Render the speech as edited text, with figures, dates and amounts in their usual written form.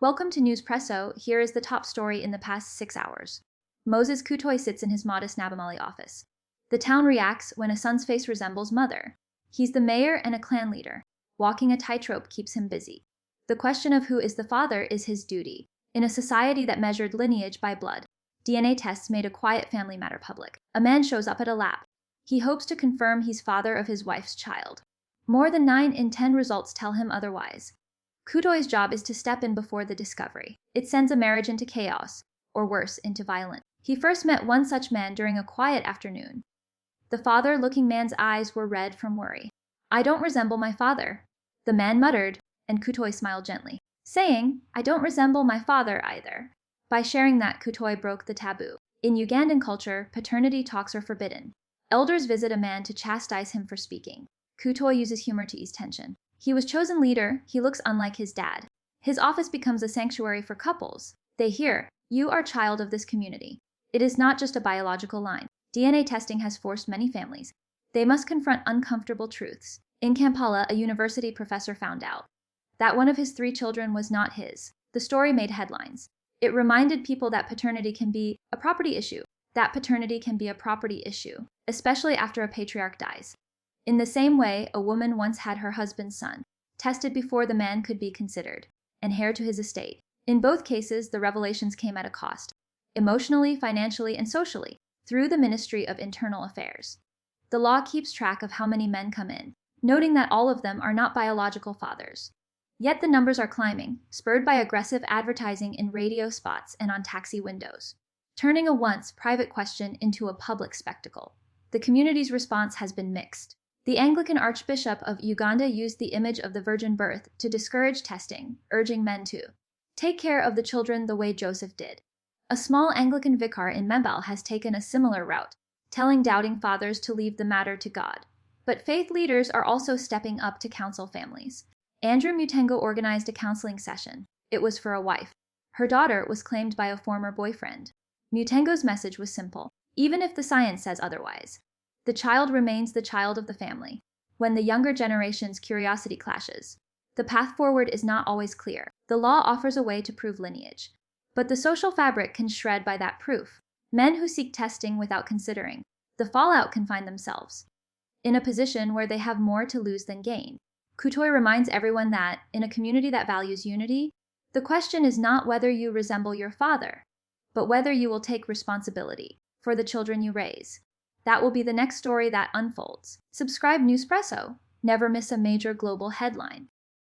Welcome to Newspresso. Here is the top story in the past 6 hours. Moses Kutoy sits in his modest Nabamali office. The town reacts when a son's face resembles mother. He's the mayor and a clan leader. Walking a tightrope keeps him busy. The question of who is the father is his duty. In a society that measured lineage by blood, DNA tests made a quiet family matter public. A man shows up at a lab. He hopes to confirm he's father of his wife's child. More than 9 in 10 results tell him otherwise. Kutoy's job is to step in before the discovery. It sends a marriage into chaos, or worse, into violence. He first met one such man during a quiet afternoon. The father-looking man's eyes were red from worry. "I don't resemble my father," the man muttered, and Kutoy smiled gently, saying, "I don't resemble my father either." By sharing that, Kutoy broke the taboo. In Ugandan culture, paternity talks are forbidden. Elders visit a man to chastise him for speaking. Kutoy uses humor to ease tension. He was chosen leader, he looks unlike his dad. His office becomes a sanctuary for couples. They hear, "You are child of this community." It is not just a biological line. DNA testing has forced many families. They must confront uncomfortable truths. In Kampala, a university professor found out that one of his 3 children was not his. The story made headlines. It reminded people that paternity can be a property issue. Especially after a patriarch dies. In the same way, a woman once had her husband's son tested before the man could be considered an heir to his estate. In both cases, the revelations came at a cost, emotionally, financially, and socially, through the Ministry of Internal Affairs. The law keeps track of how many men come in, noting that all of them are not biological fathers. Yet the numbers are climbing, spurred by aggressive advertising in radio spots and on taxi windows, turning a once private question into a public spectacle. The community's response has been mixed. The Anglican Archbishop of Uganda used the image of the virgin birth to discourage testing, urging men to take care of the children the way Joseph did. A small Anglican vicar in Membal has taken a similar route, telling doubting fathers to leave the matter to God. But faith leaders are also stepping up to counsel families. Andrew Mutengo organized a counseling session. It was for a wife. Her daughter was claimed by a former boyfriend. Mutengo's message was simple. Even if the science says otherwise, the child remains the child of the family. When the younger generation's curiosity clashes, the path forward is not always clear. The law offers a way to prove lineage, but the social fabric can shred by that proof. Men who seek testing without considering the fallout can find themselves in a position where they have more to lose than gain. Kutoy reminds everyone that, in a community that values unity, the question is not whether you resemble your father, but whether you will take responsibility for the children you raise. That will be the next story that unfolds. Subscribe Newspresso. Never miss a major global headline.